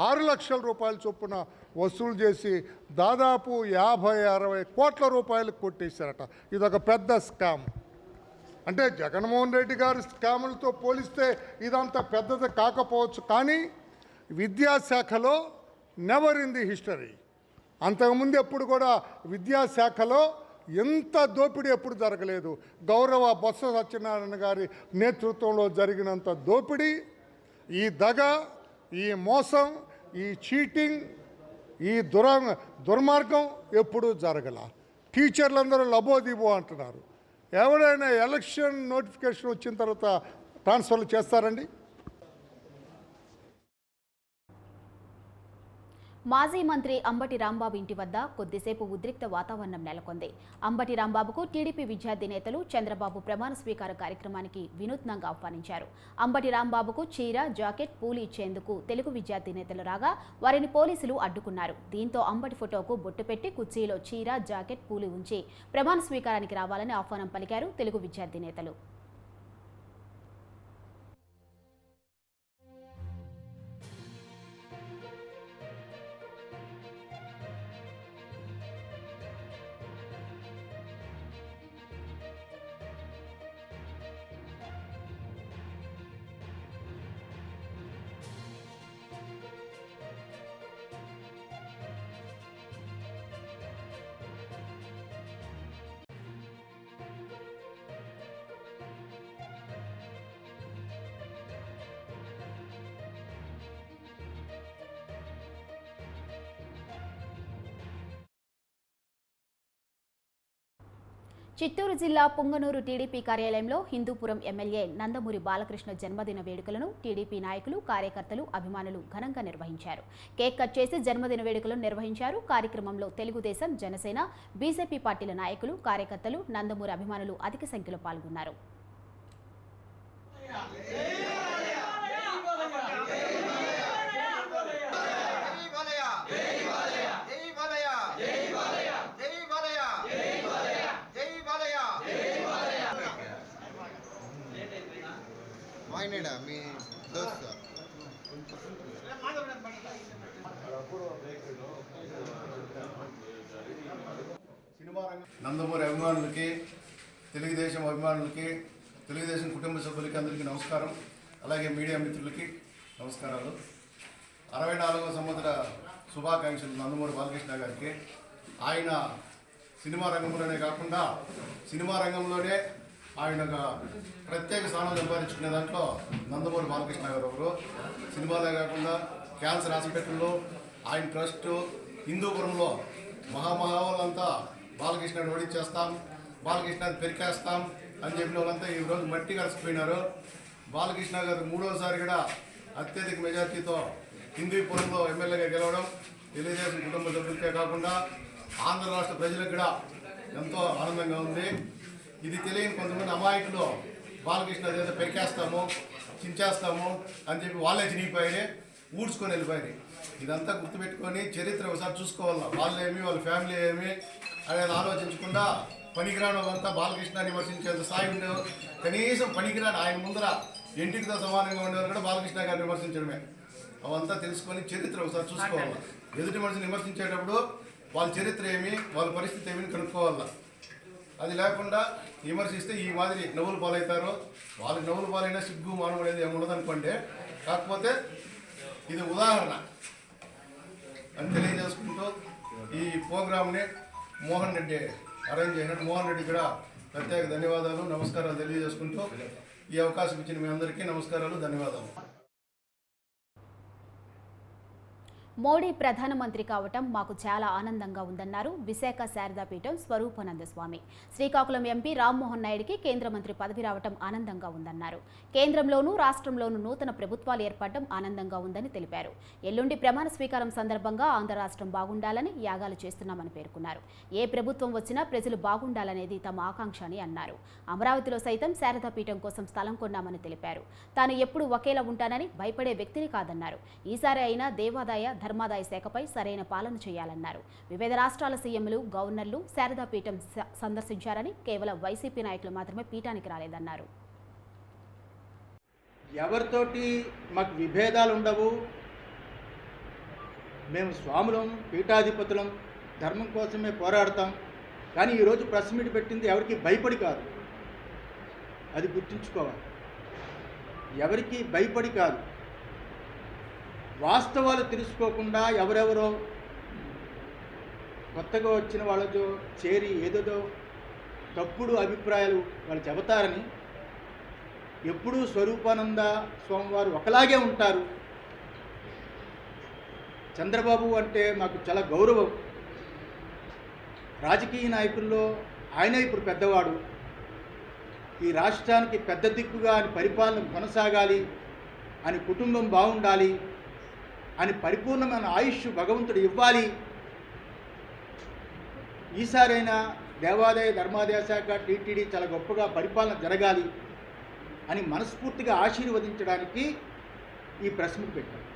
6 లక్షల రూపాయల చొప్పున వసూలు చేసి దాదాపు 50-60 కోట్ల రూపాయలు కొట్టేశారట. ఇదొక పెద్ద స్కామ్. అంటే జగన్మోహన్ రెడ్డి గారి స్కాములతో పోలిస్తే ఇదంత పెద్దది కాకపోవచ్చు, కానీ విద్యాశాఖలో నెవర్ ఇన్ ది హిస్టరీ, అంతకుముందు ఎప్పుడు కూడా విద్యాశాఖలో ఎంత దోపిడీ ఎప్పుడు జరగలేదు. గౌరవ బొత్స సత్యనారాయణ గారి నేతృత్వంలో జరిగినంత దోపిడీ, ఈ దగ, ఈ మోసం, ఈ చీటింగ్, ఈ దుర్మార్గం ఎప్పుడూ జరగల. టీచర్లందరూ లబోదిబో అంటున్నారు. ఎవరైనా ఎలక్షన్ నోటిఫికేషన్ వచ్చిన తర్వాత ట్రాన్స్ఫర్లు చేస్తారండి? మాజీ మంత్రి అంబటి రాంబాబు ఇంటి వద్ద కొద్దిసేపు ఉద్రిక్త వాతావరణం నెలకొంది. అంబటి రాంబాబుకు టీడీపీ విద్యార్థి నేతలు చంద్రబాబు ప్రమాణ స్వీకార కార్యక్రమానికి వినూత్నంగా ఆహ్వానించారు. అంబటి రాంబాబుకు చీర, జాకెట్, పూలు ఇచ్చేందుకు తెలుగు విద్యార్థి నేతలు రాగా వారిని పోలీసులు అడ్డుకున్నారు. దీంతో అంబటి ఫోటోకు బొట్టు పెట్టి కుర్చీలో చీర, జాకెట్, పూలు ఉంచి ప్రమాణ స్వీకారానికి రావాలని ఆహ్వానం పలికారు తెలుగు విద్యార్థి నేతలు. చిత్తూరు జిల్లా పుంగనూరు టీడీపీ కార్యాలయంలో హిందూపురం ఎమ్మెల్యే నందమూరి బాలకృష్ణ జన్మదిన వేడుకలను టీడీపీ నాయకులు, కార్యకర్తలు, అభిమానులు ఘనంగా నిర్వహించారు. కేక్ కట్ చేసి జన్మదిన వేడుకలను నిర్వహించారు. కార్యక్రమంలో తెలుగుదేశం, జనసేన, బీజేపీ పార్టీల నాయకులు, కార్యకర్తలు, నందమూరి అభిమానులు అధిక సంఖ్యలో పాల్గొన్నారు. నందమూరి అభిమానులకి, తెలుగుదేశం అభిమానులకి, తెలుగుదేశం కుటుంబ సభ్యులకి అందరికీ నమస్కారం. అలాగే మీడియా మిత్రులకి నమస్కారాలు. 64వ సంవత్సర శుభాకాంక్షలు నందమూరి బాలకృష్ణ గారికి. ఆయన సినిమా రంగంలోనే కాకుండా సినిమా రంగంలోనే ఆయన ఒక ప్రత్యేక స్థానం సంపాదించుకునే దాంట్లో నందమూరి బాలకృష్ణ గారు ఒకరు. సినిమాలే కాకుండా క్యాన్సర్ హాస్పిటల్లో ఆయన ట్రస్టు, హిందూపురంలో మహామహావులంతా బాలకృష్ణని ఓడించేస్తాం, బాలకృష్ణని పెరికేస్తాం అని చెప్పిన వాళ్ళంతా ఈరోజు మట్టి కలిసిపోయినారు. బాలకృష్ణ గారు 3వసారి కూడా అత్యధిక మెజార్టీతో హిందూపురంలో ఎమ్మెల్యేగా గెలవడం తెలుగుదేశం కుటుంబ సభ్యులకే కాకుండా ఆంధ్ర రాష్ట్ర ప్రజలకు కూడా ఎంతో ఆనందంగా ఉంది. ఇది తెలియని కొంతమంది అమాయకులు బాలకృష్ణ ఏదో పెరికేస్తాము, చించేస్తాము అని చెప్పి వాళ్ళే చినిగిపోయి ఊడ్చుకొని వెళ్ళిపోయి. ఇదంతా గుర్తుపెట్టుకొని చరిత్ర ఒకసారి చూసుకోవాలా. వాళ్ళేమి, వాళ్ళ ఫ్యామిలీ ఏమి అనేది ఆలోచించకుండా పనికిరాని వాళ్ళంతా బాలకృష్ణని విమర్శించేంత స్థాయి ఉండేవారు. కనీసం పనికిరాని ఆయన ముందర ఇంటికితో సమానంగా ఉండేవారు కూడా బాలకృష్ణ గారిని విమర్శించడమే. అవంతా తెలుసుకొని చరిత్ర ఒకసారి చూసుకోవాలి. ఎదుటి మనిషిని విమర్శించేటప్పుడు వాళ్ళ చరిత్ర ఏమి, వాళ్ళ పరిస్థితి ఏమి కనుక్కోవాలా. అది లేకుండా విమర్శిస్తే ఈ మాదిరి నవ్వులు పాలవుతారు. వాళ్ళకి నవ్వులు పాలైనా సిగ్గు మానం అనేది ఏమి ఉండదనుకోండి. కాకపోతే ఇది ఉదాహరణ అని తెలియజేసుకుంటూ ఈ ప్రోగ్రామ్ని మోహన్ రెడ్డి అరేంజ్ చేసినట్టు మోహన్ రెడ్డి కూడా ప్రత్యేక ధన్యవాదాలు, నమస్కారాలు తెలియజేసుకుంటూ ఈ అవకాశం ఇచ్చిన మీ అందరికీ నమస్కారాలు, ధన్యవాదాలు. మోడీ ప్రధానమంత్రి కావటం మాకు చాలా ఆనందంగా ఉందన్నారు విశాఖ శారదాపీఠం స్వరూపానంద స్వామి. శ్రీకాకుళం ఎంపీ రామ్మోహన్ నాయుడికి కేంద్ర మంత్రి పదవి రావటం ఆనందంగా ఉందన్నారు. కేంద్రంలోనూ రాష్ట్రంలోనూ నూతన ప్రభుత్వాలు ఏర్పడడం ఆనందంగా ఉందని తెలిపారు. ఎల్లుండి ప్రమాణ స్వీకారం సందర్భంగా ఆంధ్ర రాష్ట్రం బాగుండాలని యాగాలు చేస్తున్నామని పేర్కొన్నారు. ఏ ప్రభుత్వం వచ్చినా ప్రజలు బాగుండాలనేది తమ ఆకాంక్ష అని అన్నారు. అమరావతిలో సైతం శారదాపీఠం కోసం స్థలం కొన్నామని తెలిపారు. తాను ఎప్పుడు ఒకేలా ఉంటానని భయపడే వ్యక్తిని కాదన్నారు. ఈసారి అయినా దేవాదాయ, ధర్మాదాయ శాఖపై సరైన పాలన చేయాలన్నారు. వివిధ రాష్ట్రాల సీఎంలు, గవర్నర్లు శారదాపీఠం సందర్శించారని, కేవలం వైసీపీ నాయకులు మాత్రమే పీఠానికి రాలేదన్నారు. ఎవరితోటి మాకు విభేదాలు ఉండవు. మేము స్వాములం, పీఠాధిపతులం, ధర్మం కోసమే పోరాడతాం. కానీ ఈరోజు ప్రెస్ మీట్ పెట్టింది ఎవరికి భయపడి కాదు, అది గుర్తుంచుకోవాలి. ఎవరికి భయపడి కాదు. వాస్తవాలు తెలుసుకోకుండా ఎవరెవరో కొత్తగా వచ్చిన వాళ్ళతో చేరి ఏదేదో తప్పుడు అభిప్రాయాలు వాళ్ళు చెబుతారని. ఎప్పుడూ స్వరూపానంద స్వామివారు ఒకలాగే ఉంటారు. చంద్రబాబు అంటే మాకు చాలా గౌరవం. రాజకీయ నాయకుల్లో ఆయనే ఇప్పుడు పెద్దవాడు. ఈ రాష్ట్రానికి పెద్ద దిక్కుగా అని పరిపాలన కొనసాగాలి అని, కుటుంబం బాగుండాలి అని పరిపూర్ణమైన ఆయుష్ భగవంతుడు ఇవ్వాలి. ఈసారైనా దేవాదాయ, ధర్మాదాయ శాఖ, టీటీడీ చాలా గొప్పగా పరిపాలన జరగాలి అని మనస్ఫూర్తిగా ఆశీర్వదించడానికి ఈ ప్రెస్ మీట్ పెట్టారు.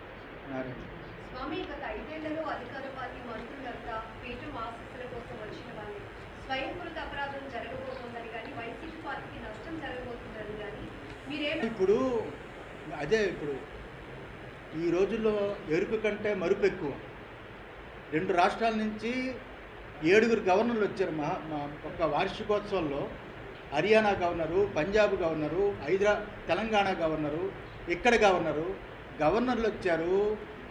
స్వామి, గత 5 ఏళ్లలో అధికార పార్టీ మంత్రులంతా పీఠం ఆశీస్సుల కోసం వచ్చిన వాళ్ళు స్వయంకృత అపరాధం జరగబోతోందని కానీ, వైసీపీ పార్టీకి నష్టం జరగబోతుందని కానీ మీరేమి ఇప్పుడు అదే ఇప్పుడు ఈ రోజుల్లో ఎరుపు కంటే మరుపు ఎక్కువ. 2 రాష్ట్రాల నుంచి 7 గవర్నర్లు వచ్చారు. ఒక్క వార్షికోత్సవంలో Haryana governor, Punjab governor, Telangana governor, ఇక్కడ గవర్నర్లు వచ్చారు.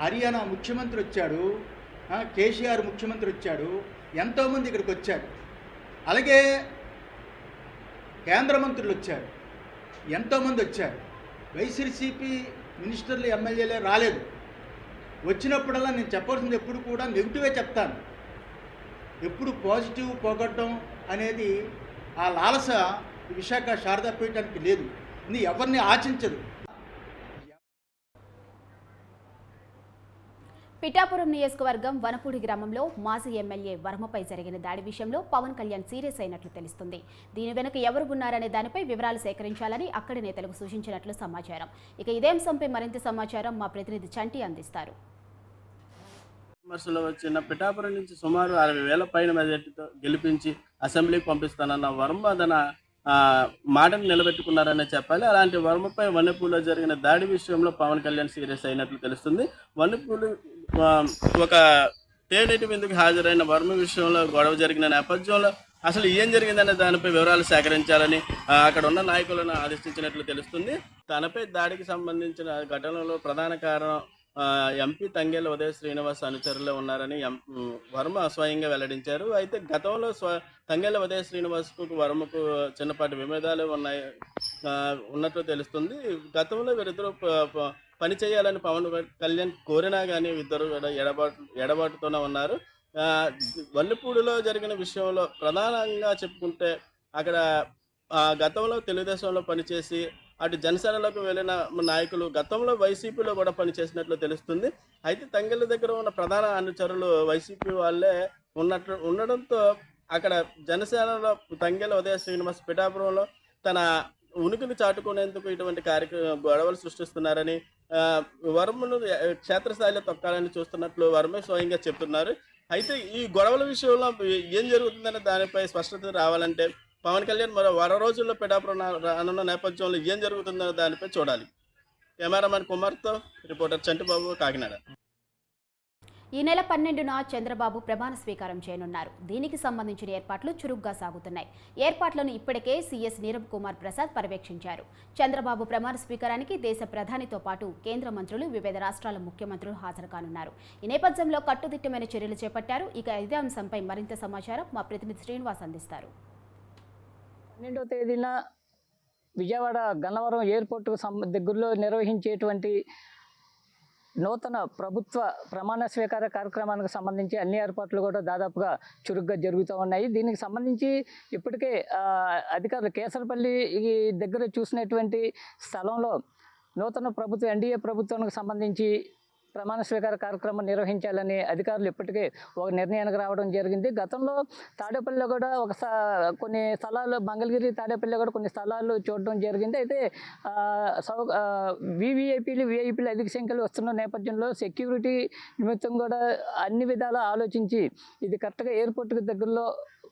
హర్యానా ముఖ్యమంత్రి వచ్చాడు, కేసీఆర్ ముఖ్యమంత్రి వచ్చాడు, ఎంతోమంది ఇక్కడికి వచ్చారు. అలాగే కేంద్ర మంత్రులు వచ్చారు, ఎంతోమంది వచ్చారు. వైసీపీ మినిస్టర్లు, ఎమ్మెల్యేలే రాలేదు. వచ్చినప్పుడల్లా నేను చెప్పాల్సింది ఎప్పుడు కూడా నెగిటివే చెప్తాను. ఎప్పుడు పాజిటివ్ పోగొట్టడం అనేది ఆ లాలస విశాఖ శారదా పీఠానికి లేదు, ఇది ఎవరిని ఆశించదు. పిఠాపురం నియోజకవర్గం వనపూడి గ్రామంలో మాజీ ఎమ్మెల్యే వర్మపై జరిగిన దాడి విషయంలో పవన్ కళ్యాణ్ సీరియస్ అయినట్లు తెలుస్తుంది. దీని వెనుక ఎవరు ఉన్నారనే దానిపై వివరాలు సేకరించాలని అక్కడి నేతలకు సూచించినట్లు సమాచారం. ఇక ఇదే అంశంపై మరింత సమాచారం మా ప్రతినిధి చంటి అందిస్తారు. విమర్శలు వచ్చిన పిఠాపురం నుంచి సుమారు 60,000 పైన మెజార్టీతో గెలిపించి అసెంబ్లీకి పంపిస్తానన్న వర్మ తన మాటను నిలబెట్టుకున్నారనే చెప్పాలి. అలాంటి వర్మపై వన్నెపూడిలో జరిగిన దాడి విషయంలో పవన్ కళ్యాణ్ సీరియస్ అయినట్లు తెలుస్తుంది. వన్నెపూడి ఒక తేనెటి విందుకు హాజరైన వర్మ విషయంలో గొడవ జరిగిన నేపథ్యంలో అసలు ఏం జరిగిందనే దానిపై వివరాలు సేకరించాలని అక్కడ ఉన్న నాయకులను ఆదేశించినట్లు తెలుస్తుంది. తనపై దాడికి సంబంధించిన ఘటనలో ప్రధాన కారణం ఎంపీ తంగెళ్ల ఉదయ శ్రీనివాస్ అనుచరులే ఉన్నారని వర్మ స్వయంగా వెల్లడించారు. అయితే గతంలో తంగెళ్ల ఉదయ శ్రీనివాస్కు వర్మకు చిన్నపాటి విభేదాలు ఉన్నట్లు తెలుస్తుంది. గతంలో వీరిద్దరూ పని చేయాలని పవన్ కళ్యాణ్ కోరినా కానీ ఇద్దరు కూడా ఎడబాటుతోనే ఉన్నారు. వన్నెపూడిలో జరిగిన విషయంలో ప్రధానంగా చెప్పుకుంటే అక్కడ గతంలో తెలుగుదేశంలో పనిచేసి అటు జనసేనలోకి వెళ్ళిన నాయకులు గతంలో వైసీపీలో కూడా పనిచేసినట్లు తెలుస్తుంది. అయితే తంగెళ్ల దగ్గర ఉన్న ప్రధాన అనుచరులు వైసీపీ వాళ్ళే ఉండడంతో అక్కడ జనసేనలో తంగెళ్ల ఉదయ శ్రీనివాస్ పిఠాపురంలో తన ఉనికిని చాటుకునేందుకు ఇటువంటి గొడవలు సృష్టిస్తున్నారని వర్మను క్షేత్రస్థాయిలో తొక్కాలని చూస్తున్నట్లు వర్మే స్వయంగా చెప్తున్నారు. అయితే ఈ గొడవల విషయంలో ఏం జరుగుతుందనే దానిపై స్పష్టత రావాలంటే పవన్ కళ్యాణ్ మరో 10 రోజుల్లో పిఠాపురం రానున్న నేపథ్యంలో ఏం జరుగుతుందనే దానిపై చూడాలి. కెమెరామెన్ కుమార్తో రిపోర్టర్ చంటిబాబు, కాకినాడ. ఈ నెల 12న చంద్రబాబు ప్రమాణ స్వీకారం చేయనున్నారు. దీనికి సంబంధించిన ఏర్పాట్లు చురుగ్గా సాగుతున్నాయి. ఏర్పాట్లను ఇప్పటికే సీఎస్ నీరబ్ కుమార్ ప్రసాద్ పర్యవేక్షించారు. చంద్రబాబు ప్రమాణ స్వీకారానికి దేశ ప్రధానితో పాటు కేంద్ర మంత్రులు, వివిధ రాష్ట్రాల ముఖ్యమంత్రులు హాజరు కానున్నారు. ఈ నేపథ్యంలో కట్టుదిట్టమైన చర్యలు చేపట్టారు. ఇక ఇదే అంశంపై మరింత సమాచారం మా ప్రతినిధి శ్రీనివాస్ అందిస్తారు. 12వ తేదీన విజయవాడ గన్నవరం ఎయిర్పోర్టుకు దగ్గరలో నిర్వహించేటువంటి నూతన ప్రభుత్వ ప్రమాణ స్వీకార కార్యక్రమానికి సంబంధించి అన్ని ఏర్పాట్లు కూడా దాదాపుగా చురుగ్గా జరుగుతూ ఉన్నాయి. దీనికి సంబంధించి ఇప్పటికే అధికారులు కేసరపల్లి దగ్గర చూసినటువంటి స్థలంలో నూతన ప్రభుత్వం ఎన్డీఏ ప్రభుత్వానికి సంబంధించి ప్రమాణ స్వీకార కార్యక్రమం నిర్వహించాలని అధికారులు ఇప్పటికే ఒక నిర్ణయానికి రావడం జరిగింది. గతంలో తాడేపల్లిలో కూడా కొన్ని స్థలాలు, మంగళగిరి తాడేపల్లిలో కూడా కొన్ని స్థలాలు చూడడం జరిగింది. అయితే విఐపీలు అధిక సంఖ్యలో వస్తున్న నేపథ్యంలో సెక్యూరిటీ నిమిత్తం కూడా అన్ని విధాలా ఆలోచించి ఇది కరెక్ట్గా ఎయిర్పోర్ట్కి దగ్గరలో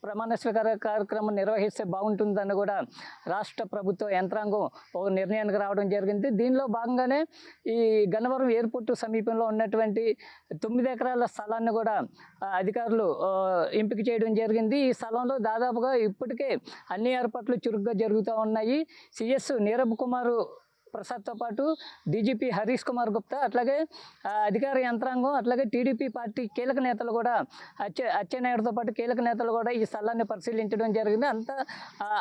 ప్రమాణ స్వీకార కార్యక్రమం నిర్వహిస్తే బాగుంటుందని కూడా రాష్ట్ర ప్రభుత్వ యంత్రాంగం ఒక నిర్ణయానికి రావడం జరిగింది. దీనిలో భాగంగానే ఈ గన్నవరం ఎయిర్పోర్టు సమీపంలో ఉన్నటువంటి 9 ఎకరాల స్థలాన్ని కూడా అధికారులు ఎంపిక చేయడం జరిగింది. ఈ స్థలంలో దాదాపుగా ఇప్పటికే అన్ని ఏర్పాట్లు చురుగ్గా జరుగుతూ ఉన్నాయి. సిఎస్ నీరబ్ కుమార్ ప్రసాద్తో పాటు డీజీపీ హరీష్ కుమార్ గుప్తా, అట్లాగే అధికార యంత్రాంగం, అట్లాగే టీడీపీ పార్టీ కీలక నేతలు కూడా అచ్చెన్నాయుడుతో పాటు కీలక నేతలు కూడా ఈ స్థలాన్ని పరిశీలించడం జరిగింది. అంతా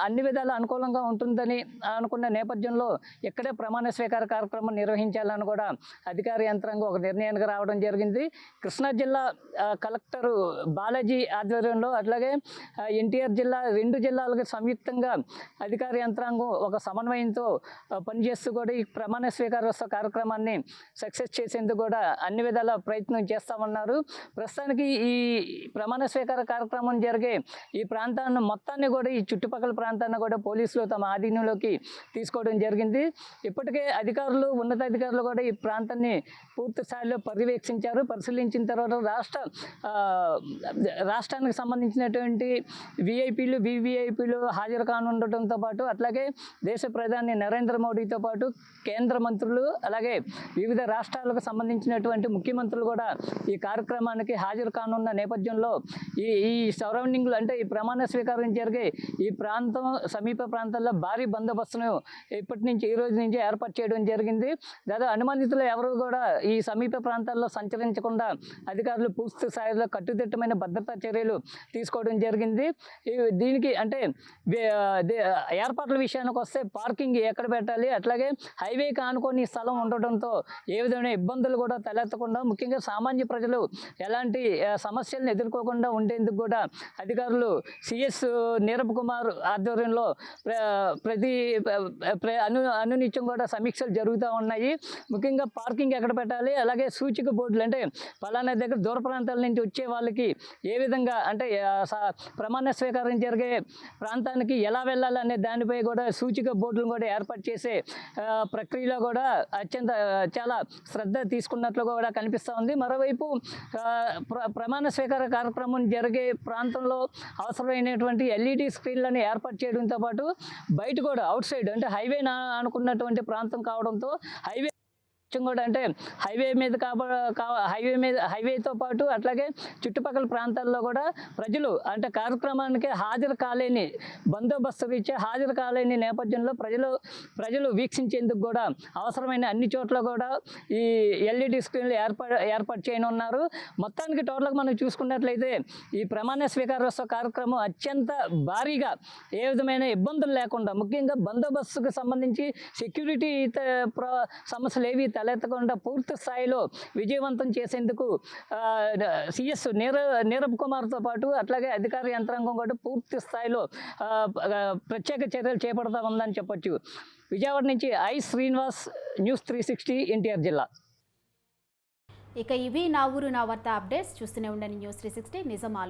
అన్ని విధాలు అనుకూలంగా ఉంటుందని అనుకున్న నేపథ్యంలో ఇక్కడే ప్రమాణ స్వీకార కార్యక్రమం నిర్వహించాలని కూడా అధికార యంత్రాంగం ఒక నిర్ణయానికి రావడం జరిగింది. కృష్ణా జిల్లా కలెక్టరు బాలాజీ ఆధ్వర్యంలో, అట్లాగే ఎన్టీఆర్ జిల్లా, 2 జిల్లాలకు సంయుక్తంగా అధికార యంత్రాంగం ఒక సమన్వయంతో పనిచేస్తూ కూడా ఈ ప్రమాణ స్వీకారోత్సవ కార్యక్రమాన్ని సక్సెస్ చేసేందుకు కూడా అన్ని విధాల ప్రయత్నం చేస్తామన్నారు. ప్రస్తుతానికి ఈ ప్రమాణ స్వీకార కార్యక్రమం జరిగే ఈ ప్రాంతాన్ని మొత్తాన్ని కూడా, ఈ చుట్టుపక్కల ప్రాంతాన్ని కూడా పోలీసులు తమ ఆధీనంలోకి తీసుకోవడం జరిగింది. ఇప్పటికే అధికారులు, ఉన్నతాధికారులు కూడా ఈ ప్రాంతాన్ని పూర్తి స్థాయిలో పర్యవేక్షించారు. పరిశీలించిన తర్వాత రాష్ట్రానికి సంబంధించినటువంటి వివిఐపీలు హాజరు కానుండటంతో పాటు, అట్లాగే దేశ ప్రధాని నరేంద్ర మోడీతో పాటు కేంద్ర మంత్రులు, అలాగే వివిధ రాష్ట్రాలకు సంబంధించినటువంటి ముఖ్యమంత్రులు కూడా ఈ కార్యక్రమానికి హాజరు కానున్న నేపథ్యంలో ఈ సరౌండింగ్లు, అంటే ఈ ప్రమాణ స్వీకారం జరిగే ఈ ప్రాంతం, సమీప ప్రాంతాల్లో భారీ బందోబస్తును ఈ రోజు నుంచి ఏర్పాటు చేయడం జరిగింది. దాదాపు అనుమానితులు ఎవరు కూడా ఈ సమీప ప్రాంతాల్లో సంచరించకుండా అధికారులు పూర్తి స్థాయిలో కట్టుదిట్టమైన భద్రతా చర్యలు తీసుకోవడం జరిగింది. దీనికి అంటే ఏర్పాట్ల విషయానికి వస్తే పార్కింగ్ ఎక్కడ పెట్టాలి, అట్లాగే హైవేకి ఆనుకొని స్థలం ఉండడంతో ఏ విధమైన ఇబ్బందులు కూడా తలెత్తకుండా ముఖ్యంగా సామాన్య ప్రజలు ఎలాంటి సమస్యలను ఎదుర్కోకుండా ఉండేందుకు కూడా అధికారులు సిఎస్ నీరబ్ కుమార్ ఆధ్వర్యంలో అనునిత్యం కూడా సమీక్షలు జరుగుతూ ఉన్నాయి. ముఖ్యంగా పార్కింగ్ ఎక్కడ పెట్టాలి, అలాగే సూచిక బోర్డులు అంటే పలానా దగ్గర దూర ప్రాంతాల నుంచి వచ్చే వాళ్ళకి ఏ విధంగా అంటే ప్రమాణ స్వీకారం జరిగే ప్రాంతానికి ఎలా వెళ్ళాలి అనే దానిపై కూడా సూచిక బోర్డులను కూడా ఏర్పాటు చేసే ప్రక్రియలో కూడా చాలా శ్రద్ధ తీసుకున్నట్లు కూడా కనిపిస్తూ ఉంది. మరోవైపు ప్రమాణ స్వీకార కార్యక్రమం జరిగే ప్రాంతంలో అవసరమైనటువంటి ఎల్ఈడి స్క్రీన్లను ఏర్పాటు చేయడంతో పాటు బయట కూడా అవుట్ సైడ్ అంటే హైవే అనుకున్నటువంటి ప్రాంతం కావడంతో హైవే కూడా అంటే హైవేతో పాటు అట్లాగే చుట్టుపక్కల ప్రాంతాల్లో కూడా ప్రజలు అంటే కార్యక్రమానికి హాజరు కాలేని బందోబస్తు రీత్యా హాజరు కాలేని నేపథ్యంలో ప్రజలు వీక్షించేందుకు కూడా అవసరమైన అన్ని చోట్ల కూడా ఈ ఎల్ఈడి స్క్రీన్లు ఏర్పాటు చేయనున్నారు. మొత్తానికి టోటల్గా మనం చూసుకున్నట్లయితే ఈ ప్రమాణ స్వీకారోత్సవ కార్యక్రమం అత్యంత భారీగా ఏ విధమైన ఇబ్బందులు లేకుండా ముఖ్యంగా బందోబస్తుకు సంబంధించి సెక్యూరిటీ సమస్యలు ఏవి తలెత్తకుండా పూర్తి స్థాయిలో విజయవంతం చేసేందుకు సిఎస్ నీరబ్ కుమార్తో పాటు అట్లాగే అధికార యంత్రాంగం కూడా పూర్తి స్థాయిలో ప్రత్యేక చర్యలు చేపడతా ఉందని చెప్పొచ్చు. విజయవాడ నుంచి ఐ శ్రీనివాస్, న్యూస్ 360 ఎన్టీఆర్ జిల్లా. ఇక ఇవి నా ఊరు నా వార్త అప్డేట్స్. చూస్తూనే ఉండండి న్యూస్ 360 నిజం ఆలోచన.